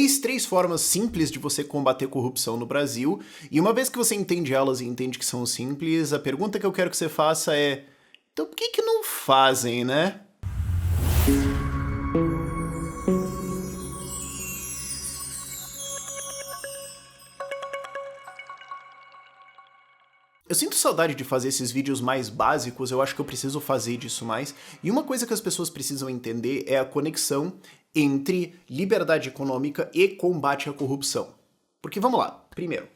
Eis 3 formas simples de você combater corrupção no Brasil, e uma vez que você entende elas e entende que são simples, a pergunta que eu quero que você faça é: então por que não fazem, né? Eu sinto saudade de fazer esses vídeos mais básicos, eu acho que eu preciso fazer disso mais. E uma coisa que as pessoas precisam entender é a conexão entre liberdade econômica e combate à corrupção. Porque vamos lá, primeiro,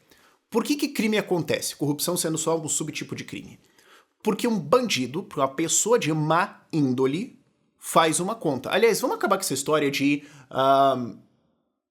por que crime acontece? Corrupção sendo só um subtipo de crime. Porque um bandido, uma pessoa de má índole, faz uma conta. Aliás, vamos acabar com essa história de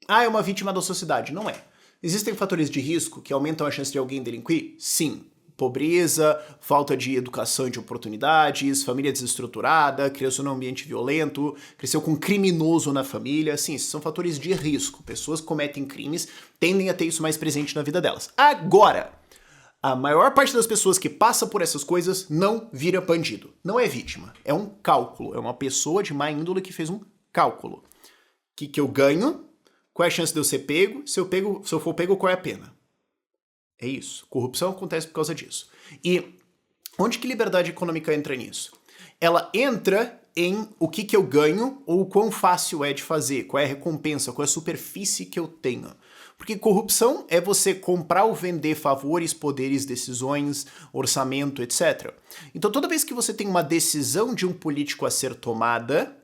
é uma vítima da sociedade. Não é. Existem fatores de risco que aumentam a chance de alguém delinquir? Sim. Pobreza, falta de educação e de oportunidades, família desestruturada, criação num ambiente violento, cresceu com um criminoso na família. Sim, esses são fatores de risco. Pessoas que cometem crimes tendem a ter isso mais presente na vida delas. Agora, a maior parte das pessoas que passa por essas coisas não vira bandido. Não é vítima. É um cálculo. É uma pessoa de má índole que fez um cálculo. O que eu ganho? Qual é a chance de eu ser pego? Se eu for pego, qual é a pena? É isso. Corrupção acontece por causa disso. E onde que liberdade econômica entra nisso? Ela entra em o que eu ganho ou o quão fácil é de fazer, qual é a recompensa, qual é a superfície que eu tenho. Porque corrupção é você comprar ou vender favores, poderes, decisões, orçamento, etc. Então toda vez que você tem uma decisão de um político a ser tomada,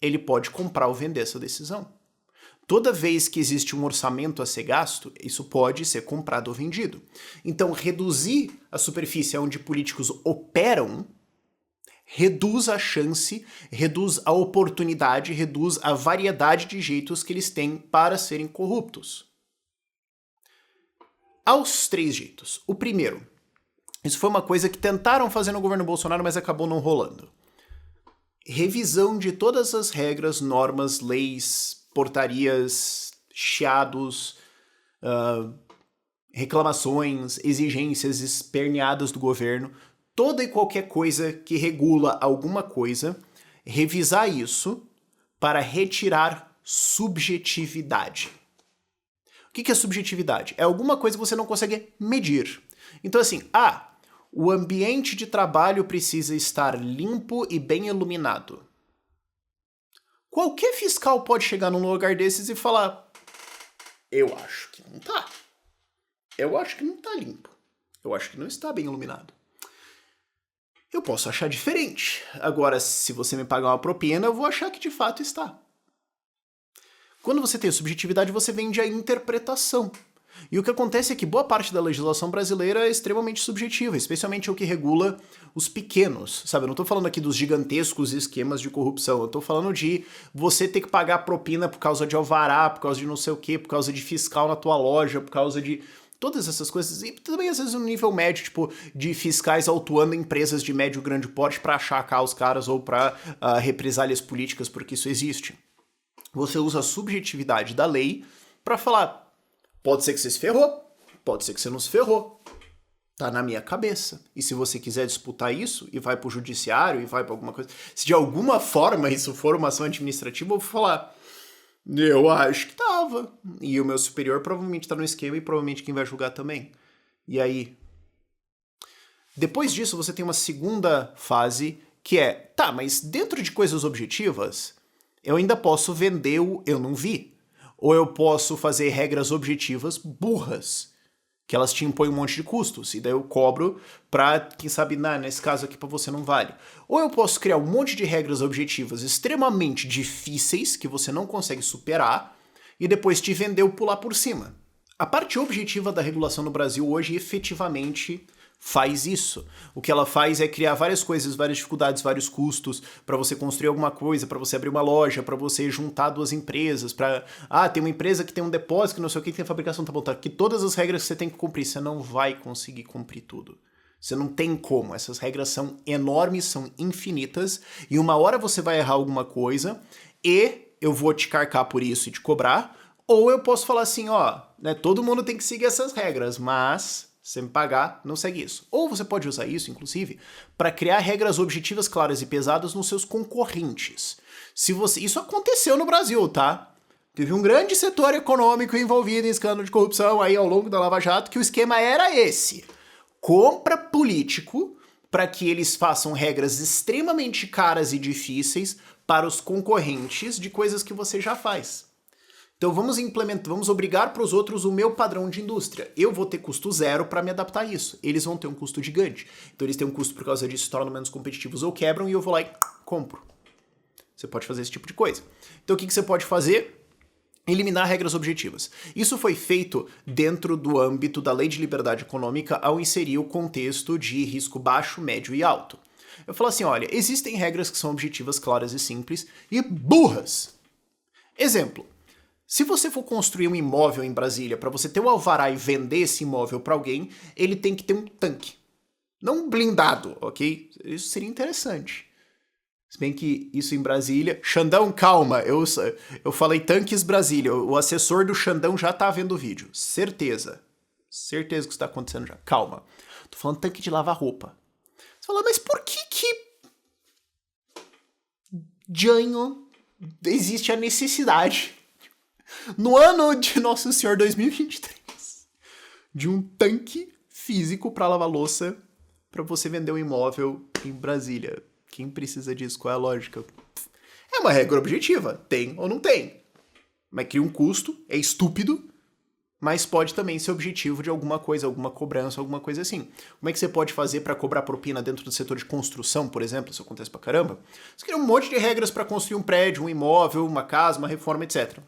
ele pode comprar ou vender essa decisão. Toda vez que existe um orçamento a ser gasto, isso pode ser comprado ou vendido. Então, reduzir a superfície onde políticos operam reduz a chance, reduz a oportunidade, reduz a variedade de jeitos que eles têm para serem corruptos. Aos 3 jeitos. O primeiro, isso foi uma coisa que tentaram fazer no governo Bolsonaro, mas acabou não rolando. Revisão de todas as regras, normas, leis, portarias, chiados, reclamações, exigências esperneadas do governo, toda e qualquer coisa que regula alguma coisa, revisar isso para retirar subjetividade. O que é subjetividade? É alguma coisa que você não consegue medir. Então assim, o ambiente de trabalho precisa estar limpo e bem iluminado. Qualquer fiscal pode chegar num lugar desses e falar: eu acho que não tá. Eu acho que não tá limpo. Eu acho que não está bem iluminado. Eu posso achar diferente. Agora, se você me pagar uma propina, eu vou achar que de fato está. Quando você tem a subjetividade, você vende a interpretação. E o que acontece é que boa parte da legislação brasileira é extremamente subjetiva, especialmente o que regula os pequenos, sabe? Eu não tô falando aqui dos gigantescos esquemas de corrupção, eu tô falando de você ter que pagar propina por causa de alvará, por causa de não sei o quê, por causa de fiscal na tua loja, por causa de todas essas coisas. E também às vezes no nível médio, tipo, de fiscais autuando empresas de médio e grande porte pra achacar os caras ou pra represálias políticas, porque isso existe. Você usa a subjetividade da lei pra falar: pode ser que você se ferrou, pode ser que você não se ferrou. Tá na minha cabeça. E se você quiser disputar isso e vai pro judiciário e vai pra alguma coisa, se de alguma forma isso for uma ação administrativa, eu vou falar: eu acho que tava. E o meu superior provavelmente tá no esquema e provavelmente quem vai julgar também. E aí? Depois disso, você tem uma segunda fase que é: tá, mas dentro de coisas objetivas, eu ainda posso vender o eu não vi. Ou eu posso fazer regras objetivas burras, que elas te impõem um monte de custos, e daí eu cobro pra, quem sabe, nesse caso aqui pra você não vale. Ou eu posso criar um monte de regras objetivas extremamente difíceis, que você não consegue superar, e depois te vender ou pular por cima. A parte objetiva da regulação no Brasil hoje efetivamente faz isso. O que ela faz é criar várias coisas, várias dificuldades, vários custos para você construir alguma coisa, para você abrir uma loja, para você juntar 2 empresas, para tem uma empresa que tem um depósito, não sei o que tem fabricação, tá bom, tá aqui todas as regras que você tem que cumprir, você não vai conseguir cumprir tudo. Você não tem como, essas regras são enormes, são infinitas, e uma hora você vai errar alguma coisa e eu vou te carcar por isso e te cobrar, ou eu posso falar assim, todo mundo tem que seguir essas regras, mas se você me pagar, não segue isso. Ou você pode usar isso, inclusive, para criar regras objetivas, claras e pesadas nos seus concorrentes. Isso aconteceu no Brasil, tá? Teve um grande setor econômico envolvido em escândalo de corrupção aí ao longo da Lava Jato, que o esquema era esse. Compra político para que eles façam regras extremamente caras e difíceis para os concorrentes de coisas que você já faz. Então vamos obrigar para os outros o meu padrão de indústria. Eu vou ter custo zero para me adaptar a isso. Eles vão ter um custo gigante. Então eles têm um custo por causa disso, se tornam menos competitivos ou quebram, e eu vou lá e compro. Você pode fazer esse tipo de coisa. Então o que você pode fazer? Eliminar regras objetivas. Isso foi feito dentro do âmbito da Lei de Liberdade Econômica ao inserir o contexto de risco baixo, médio e alto. Eu falo assim, olha, existem regras que são objetivas, claras e simples e burras. Exemplo, se você for construir um imóvel em Brasília para você ter o alvará e vender esse imóvel para alguém, ele tem que ter um tanque. Não um blindado, ok? Isso seria interessante. Se bem que isso em Brasília... Xandão, calma, eu falei Tanques Brasília, o assessor do Xandão já tá vendo o vídeo. Certeza. Certeza que isso tá acontecendo já. Calma. Tô falando tanque de lavar roupa. Você fala, mas por que Janho existe a necessidade, no ano de Nosso Senhor 2023, de um tanque físico para lavar louça para você vender um imóvel em Brasília? Quem precisa disso? Qual é a lógica? É uma regra objetiva. Tem ou não tem. Mas cria um custo, é estúpido, mas pode também ser objetivo de alguma coisa, alguma cobrança, alguma coisa assim. Como é que você pode fazer para cobrar propina dentro do setor de construção, por exemplo? Isso acontece pra caramba. Você cria um monte de regras para construir um prédio, um imóvel, uma casa, uma reforma, etc.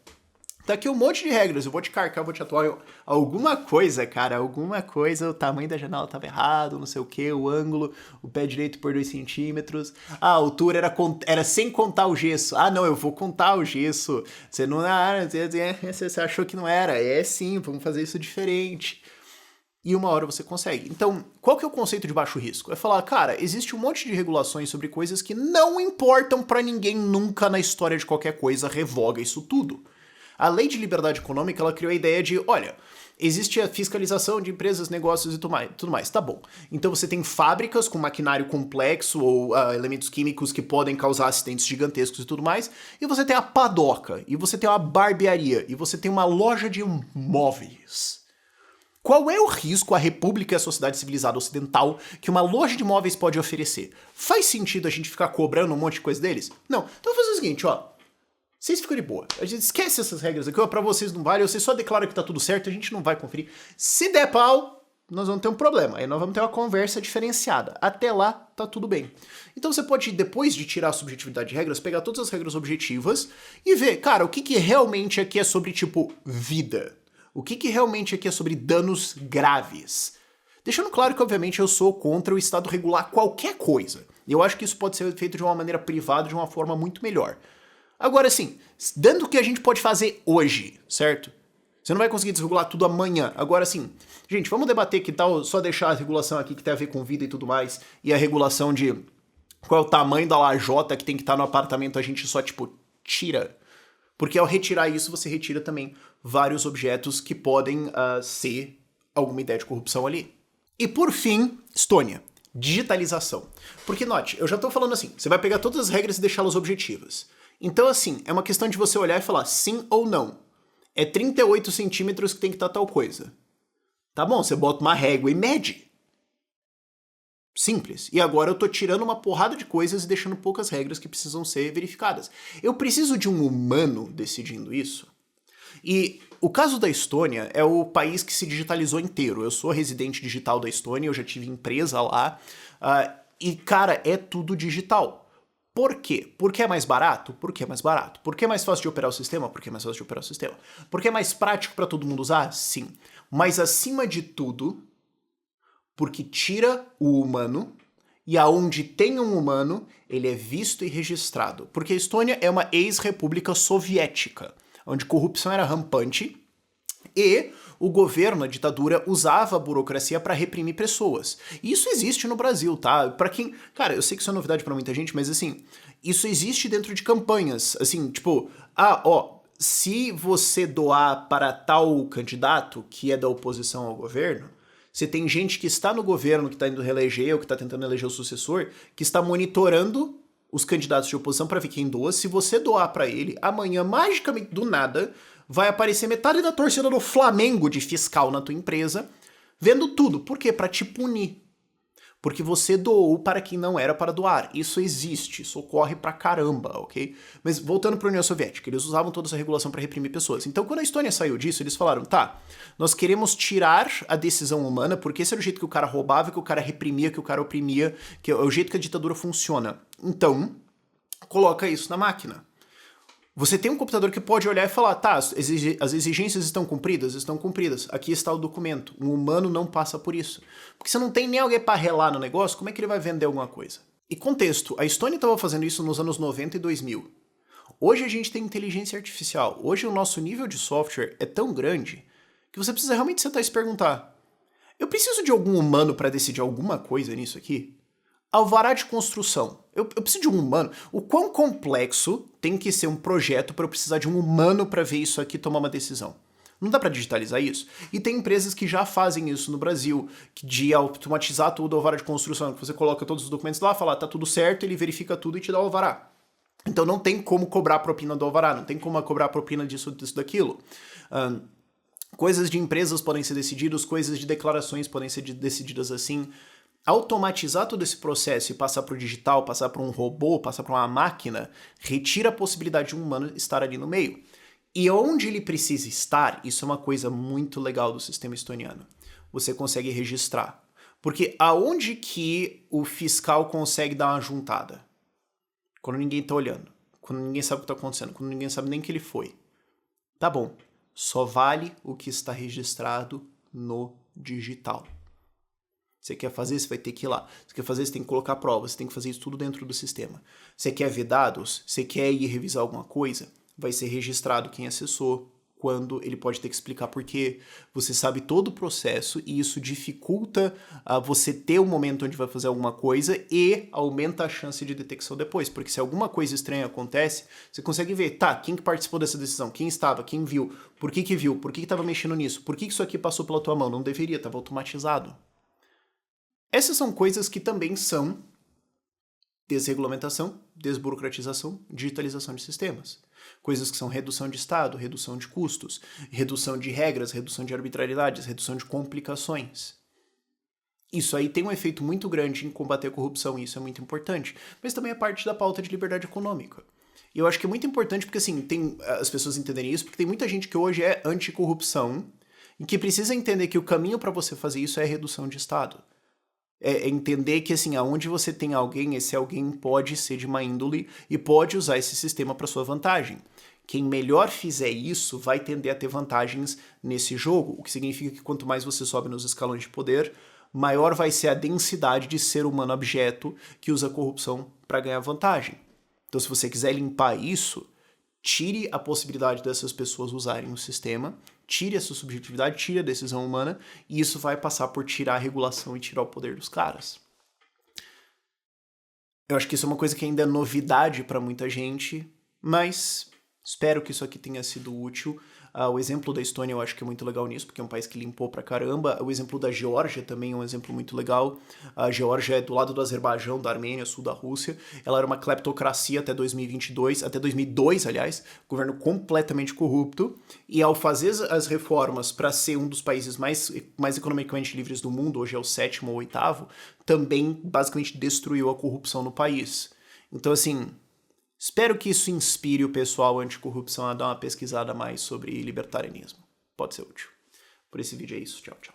Tá aqui um monte de regras, eu vou te carcar, vou te atuar alguma coisa, cara, alguma coisa, o tamanho da janela tava errado, não sei o que, o ângulo, o pé direito por 2 centímetros, a altura era sem contar o gesso, não, eu vou contar o gesso, você não, você achou que não era, é sim, vamos fazer isso diferente. E uma hora você consegue. Então, qual que é o conceito de baixo risco? É falar, cara, existe um monte de regulações sobre coisas que não importam pra ninguém nunca na história de qualquer coisa, revoga isso tudo. A Lei de Liberdade Econômica, ela criou a ideia de, olha, existe a fiscalização de empresas, negócios e tudo mais. Tá bom. Então você tem fábricas com maquinário complexo ou elementos químicos que podem causar acidentes gigantescos e tudo mais, e você tem a padoca, e você tem uma barbearia, e você tem uma loja de móveis. Qual é o risco à República e à sociedade civilizada ocidental que uma loja de móveis pode oferecer? Faz sentido a gente ficar cobrando um monte de coisa deles? Não. Então eu vou fazer o seguinte, ó. Vocês ficam de boa. A gente esquece essas regras aqui, pra vocês não vale, vocês só declaram que tá tudo certo, a gente não vai conferir. Se der pau, nós vamos ter um problema. Aí nós vamos ter uma conversa diferenciada. Até lá, tá tudo bem. Então você pode, depois de tirar a subjetividade de regras, pegar todas as regras objetivas e ver, cara, o que realmente aqui é sobre, tipo, vida? O que realmente aqui é sobre danos graves? Deixando claro que, obviamente, eu sou contra o Estado regular qualquer coisa. E eu acho que isso pode ser feito de uma maneira privada, de uma forma muito melhor. Agora, assim, dando o que a gente pode fazer hoje, certo? Você não vai conseguir desregular tudo amanhã. Agora, assim, gente, vamos debater que tal só deixar a regulação aqui que tem a ver com vida e tudo mais, e a regulação de qual é o tamanho da lajota que tem que estar no apartamento, a gente só, tipo, tira. Porque ao retirar isso, você retira também vários objetos que podem ser alguma ideia de corrupção ali. E por fim, Estônia. Digitalização. Porque, note, eu já tô falando assim, você vai pegar todas as regras e deixá-las objetivas. Então, assim, é uma questão de você olhar e falar sim ou não. É 38 centímetros que tem que estar tal coisa. Tá bom, você bota uma régua e mede. Simples. E agora eu tô tirando uma porrada de coisas e deixando poucas regras que precisam ser verificadas. Eu preciso de um humano decidindo isso? E o caso da Estônia é o país que se digitalizou inteiro. Eu sou residente digital da Estônia, eu já tive empresa lá. E, cara, é tudo digital. Por quê? Porque é mais barato? Porque é mais barato. Porque é mais fácil de operar o sistema? Porque é mais fácil de operar o sistema. Porque é mais prático para todo mundo usar? Sim. Mas acima de tudo, porque tira o humano e aonde tem um humano, ele é visto e registrado. Porque a Estônia é uma ex-república soviética, onde corrupção era rampante e o governo, a ditadura, usava a burocracia para reprimir pessoas. E isso existe no Brasil, tá? Para quem... Cara, eu sei que isso é novidade para muita gente, mas assim, isso existe dentro de campanhas. Assim, tipo, se você doar para tal candidato que é da oposição ao governo, você tem gente que está no governo, que está indo reeleger ou que está tentando eleger o sucessor, que está monitorando os candidatos de oposição para ver quem doa. Se você doar para ele, amanhã, magicamente, do nada, vai aparecer metade da torcida do Flamengo de fiscal na tua empresa, vendo tudo. Por quê? Para te punir. Porque você doou para quem não era para doar. Isso existe, isso ocorre pra caramba, ok? Mas voltando para a União Soviética, eles usavam toda essa regulação para reprimir pessoas. Então, quando a Estônia saiu disso, eles falaram, tá, nós queremos tirar a decisão humana, porque esse era o jeito que o cara roubava, que o cara reprimia, que o cara oprimia, que é o jeito que a ditadura funciona. Então, coloca isso na máquina. Você tem um computador que pode olhar e falar, tá, as exigências estão cumpridas? Estão cumpridas. Aqui está o documento. Um humano não passa por isso. Porque você não tem nem alguém para relar no negócio, como é que ele vai vender alguma coisa? E contexto, a Estônia estava fazendo isso nos anos 90 e 2000. Hoje a gente tem inteligência artificial. Hoje o nosso nível de software é tão grande que você precisa realmente sentar e se perguntar, eu preciso de algum humano para decidir alguma coisa nisso aqui? Alvará de construção. Eu preciso de um humano. O quão complexo tem que ser um projeto para eu precisar de um humano para ver isso aqui e tomar uma decisão? Não dá para digitalizar isso? E tem empresas que já fazem isso no Brasil, de automatizar tudo, alvará de construção, que você coloca todos os documentos lá, fala, tá tudo certo, ele verifica tudo e te dá o alvará. Então não tem como cobrar a propina do alvará, não tem como cobrar a propina disso, daquilo. Coisas de empresas podem ser decididas, coisas de declarações podem ser decididas assim. Automatizar todo esse processo e passar para o digital, passar para um robô, passar para uma máquina, retira a possibilidade de um humano estar ali no meio. E onde ele precisa estar, isso é uma coisa muito legal do sistema estoniano. Você consegue registrar. Porque aonde que o fiscal consegue dar uma juntada? Quando ninguém está olhando, quando ninguém sabe o que está acontecendo, quando ninguém sabe nem que ele foi. Tá bom, só vale o que está registrado no digital. Você quer fazer, você vai ter que ir lá. Você quer fazer, você tem que colocar provas, você tem que fazer isso tudo dentro do sistema. Você quer ver dados, você quer ir revisar alguma coisa, vai ser registrado quem acessou, quando ele pode ter que explicar por quê. Você sabe todo o processo e isso dificulta você ter um momento onde vai fazer alguma coisa e aumenta a chance de detecção depois, porque se alguma coisa estranha acontece, você consegue ver, tá, quem que participou dessa decisão, quem estava, quem viu, por que viu, por que estava mexendo nisso, por que isso aqui passou pela tua mão, não deveria, estava automatizado. Essas são coisas que também são desregulamentação, desburocratização, digitalização de sistemas. Coisas que são redução de Estado, redução de custos, redução de regras, redução de arbitrariedades, redução de complicações. Isso aí tem um efeito muito grande em combater a corrupção, e isso é muito importante. Mas também é parte da pauta de liberdade econômica. E eu acho que é muito importante porque, assim, tem as pessoas entenderem isso, porque tem muita gente que hoje é anticorrupção e que precisa entender que o caminho para você fazer isso é a redução de Estado. É entender que, assim, aonde você tem alguém, esse alguém pode ser de má índole e pode usar esse sistema para sua vantagem. Quem melhor fizer isso vai tender a ter vantagens nesse jogo, o que significa que quanto mais você sobe nos escalões de poder, maior vai ser a densidade de ser humano objeto que usa a corrupção para ganhar vantagem. Então, se você quiser limpar isso, tire a possibilidade dessas pessoas usarem o sistema, tire essa subjetividade, tire a decisão humana, e isso vai passar por tirar a regulação e tirar o poder dos caras. Eu acho que isso é uma coisa que ainda é novidade para muita gente, mas espero que isso aqui tenha sido útil. O exemplo da Estônia eu acho que é muito legal nisso, porque é um país que limpou pra caramba. O exemplo da Geórgia também é um exemplo muito legal. A Geórgia é do lado do Azerbaijão, da Armênia, sul da Rússia. Ela era uma cleptocracia até 2022, até 2002, aliás, governo completamente corrupto. E ao fazer as reformas para ser um dos países mais economicamente livres do mundo, hoje é o 7º ou 8º, também basicamente destruiu a corrupção no país. Então, assim, espero que isso inspire o pessoal anticorrupção a dar uma pesquisada mais sobre libertarianismo. Pode ser útil. Por esse vídeo é isso. Tchau, tchau.